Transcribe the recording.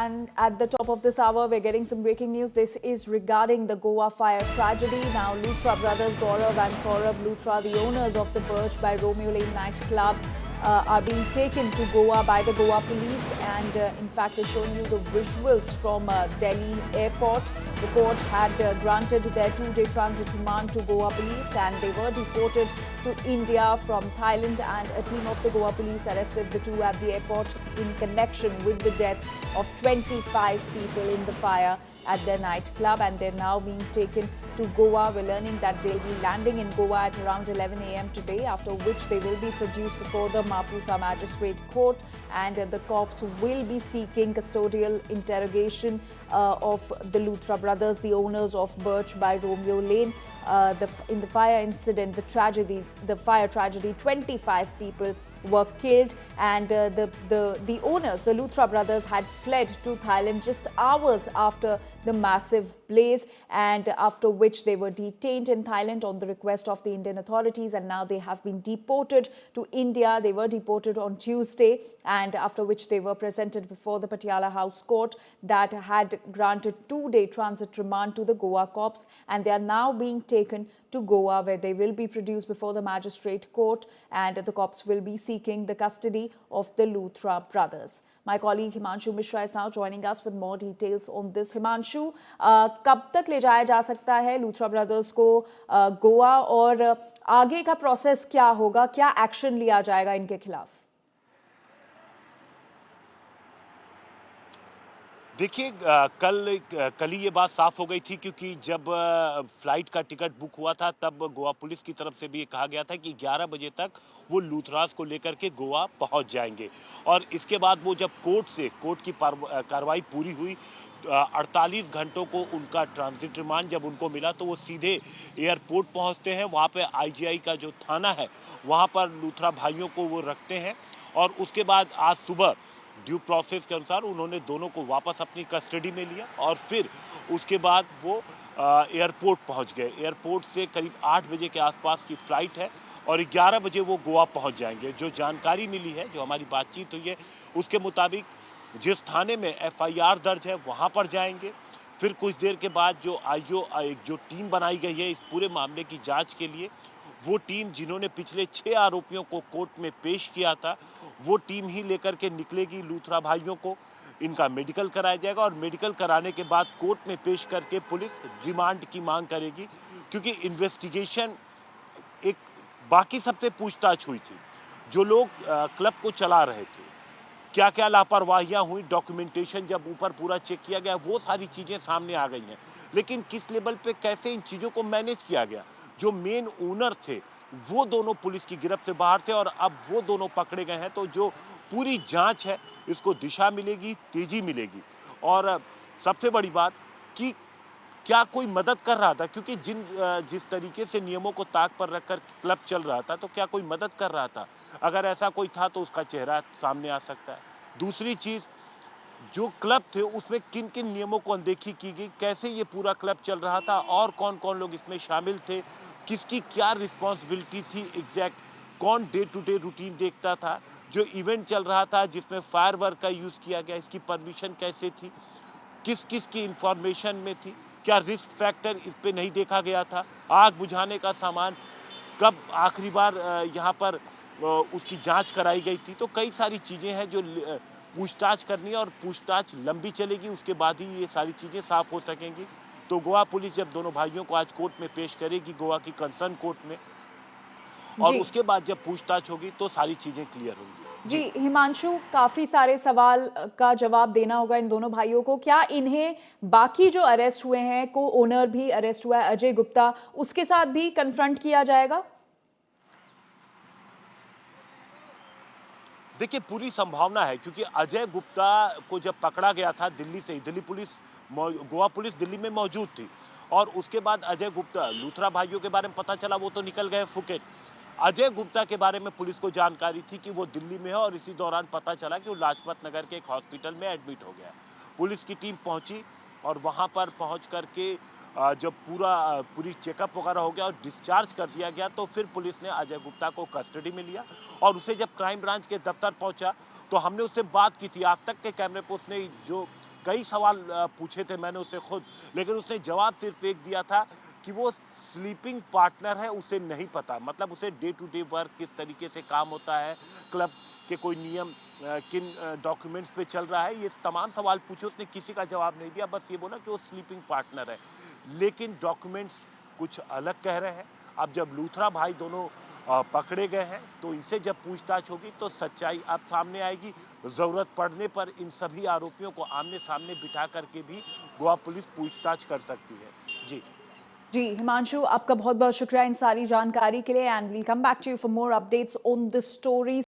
And at the top of this hour, we're getting some breaking news. This is regarding the Goa fire tragedy. Now, Luthra brothers Gaurav and Saurabh Luthra, the owners of the Birch by Romeo Lane nightclub, are being taken to Goa by the Goa police. And in fact, we're showing you the visuals from Delhi airport. The court had granted their 2-day transit remand to Goa police, and they were deported to India from Thailand. And a team of the Goa police arrested the two at the airport in connection with the death of 25 people in the fire at their nightclub, and they're now being taken to Goa. We're learning that they'll be landing in Goa at around 11 a.m. today, after which they will be produced before the Mapusa Magistrate Court, and the cops will be seeking custodial interrogation of the Luthra brothers, the owners of Birch by Romeo Lane. In the fire incident, the fire tragedy, 25 people were killed, and the owners, the Luthra brothers, had fled to Thailand just hours after the massive blaze, and after which they were detained in Thailand on the request of the Indian authorities, and now they have been deported to India. They were deported on Tuesday, and after which they were presented before the Patiala House Court that had granted 2-day transit remand to the Goa cops, and they are now being taken to Goa, where they will be produced before the magistrate court, and the cops will be seeking the custody of the Luthra brothers. My colleague Himanshu Mishra is now joining us with more details on this. Himanshu, कब तक ले जाया जा सकता है Luthra brothers को गोवा, और आगे का प्रोसेस क्या होगा, क्या एक्शन लिया जाएगा इनके खिलाफ? देखिए, कल ही ये बात साफ हो गई थी, क्योंकि जब फ्लाइट का टिकट बुक हुआ था तब गोवा पुलिस की तरफ से भी ये कहा गया था कि 11 बजे तक वो लूथरास को लेकर के गोवा पहुंच जाएंगे। और इसके बाद वो जब कोर्ट की कार्रवाई पूरी हुई, 48 घंटों को उनका ट्रांजिट रिमांड जब उनको मिला, तो वो सीधे एयरपोर्ट पहुंचते हैं। वहाँ पे आईजीआई का जो थाना है वहाँ पर लूथरा भाइयों को वो रखते हैं, और उसके बाद आज सुबह ड्यू प्रोसेस के अनुसार उन्होंने दोनों को वापस अपनी कस्टडी में लिया, और फिर उसके बाद वो एयरपोर्ट पहुंच गए। एयरपोर्ट से करीब 8 बजे के आसपास की फ्लाइट है, और 11 बजे वो गोवा पहुंच जाएंगे। जो जानकारी मिली है, जो हमारी बातचीत हुई है, उसके मुताबिक जिस थाने में एफआईआर दर्ज है वहां पर जाएंगे। फिर कुछ देर के बाद जो टीम बनाई गई है इस पूरे मामले की जांच के लिए, वो टीम जिन्होंने पिछले 6 आरोपियों को कोर्ट में पेश किया था, वो टीम ही लेकर के निकलेगी लूथरा भाइयों को। इनका मेडिकल कराया जाएगा, और मेडिकल कराने के बाद कोर्ट में पेश करके पुलिस रिमांड की मांग करेगी, क्योंकि इन्वेस्टिगेशन एक बाकी सबसे पूछताछ हुई थी। जो लोग क्लब को चला रहे थे, क्या क्या लापरवाहियां हुई, डॉक्यूमेंटेशन जब ऊपर पूरा चेक किया गया, वो सारी चीजें सामने आ गई हैं। लेकिन किस लेवल पे कैसे इन चीजों को मैनेज किया गया, जो मेन ओनर थे वो दोनों पुलिस की गिरफ्त से बाहर थे, और अब वो दोनों पकड़े गए हैं। तो जो पूरी जांच है, इसको दिशा मिलेगी, तेजी मिलेगी। और सबसे बड़ी बात कि क्या कोई मदद कर रहा था, क्योंकि जिस तरीके से नियमों को ताक पर रखकर क्लब चल रहा था, तो क्या कोई मदद कर रहा था? अगर ऐसा कोई था तो उसका चेहरा सामने आ सकता है। दूसरी चीज, जो क्लब थे उसमें किन किन नियमों को अनदेखी की गई, कैसे ये पूरा क्लब चल रहा था, और कौन कौन लोग इसमें शामिल थे, किसकी क्या रिस्पॉन्सिबिलिटी थी एग्जैक्ट, कौन डे टू डे रूटीन देखता था, जो इवेंट चल रहा था जिसमें फायरवर्क का यूज किया गया, इसकी परमिशन कैसे थी, किस किस की इंफॉर्मेशन में थी, क्या रिस्क फैक्टर इस पे नहीं देखा गया था, आग बुझाने का सामान कब आखिरी बार यहाँ पर उसकी जांच कराई गई थी। तो कई सारी चीजें हैं जो पूछताछ करनी है, और पूछताछ लंबी चलेगी, उसके बाद ही ये सारी चीजें साफ हो सकेंगी। तो गोवा पुलिस जब दोनों भाइयों को आज कोर्ट में पेश करेगी, गोवा की कंसर्न कोर्ट में, और उसके बाद जब पूछताछ होगी तो सारी चीजें क्लियर होंगी। जी हिमांशु, काफी सारे सवाल का जवाब देना होगा इन दोनों भाइयों को। क्या इन्हें बाकी जो अरेस्ट हुए हैं, को ओनर भी अरेस्ट हुआ है अजय गुप्ता, उसके साथ भी कन्फ्रंट किया जाएगा? देखिए, पूरी संभावना है, क्योंकि अजय गुप्ता को जब पकड़ा गया था दिल्ली से, गोवा पुलिस दिल्ली में मौजूद थी, और उसके बाद अजय गुप्ता, लूथरा भाइयों के बारे में पता चला वो तो निकल गए फुकेट। अजय गुप्ता के बारे में पुलिस को जानकारी थी कि वो दिल्ली में है, और इसी दौरान पता चला कि वो लाजपत नगर के एक हॉस्पिटल में एडमिट हो गया। पुलिस की टीम पहुंची, और वहां पर पहुंच करके जब पूरी चेकअप वगैरह हो गया और डिस्चार्ज कर दिया गया, तो फिर पुलिस ने अजय गुप्ता को कस्टडी में लिया, और उसे जब क्राइम ब्रांच के दफ्तर पहुंचा तो हमने उससे बात की थी। आज तक के कैमरे पे उसने जो कई सवाल पूछे थे मैंने उससे खुद, लेकिन उसने जवाब सिर्फ एक दिया था कि वो स्लीपिंग पार्टनर है, उसे नहीं पता। मतलब उसे डे टू डे वर्क किस तरीके से काम होता है, क्लब के कोई नियम किन डॉक्यूमेंट्स पे चल रहा है, ये तमाम सवाल पूछे, उसने किसी का जवाब नहीं दिया, बस ये बोला कि वो स्लीपिंग पार्टनर है। लेकिन डॉक्यूमेंट्स कुछ अलग कह रहे हैं। अब जब लूथरा भाई दोनों पकड़े गए हैं तो इनसे जब पूछताछ होगी तो सच्चाई अब सामने आएगी। ज़रूरत पड़ने पर इन सभी आरोपियों को आमने सामने बिठा करके भी गोवा पुलिस पूछताछ कर सकती है। जी। जी हिमांशु, आपका बहुत बहुत शुक्रिया इन सारी जानकारी के लिए, and we'll come back to you for more updates on this story.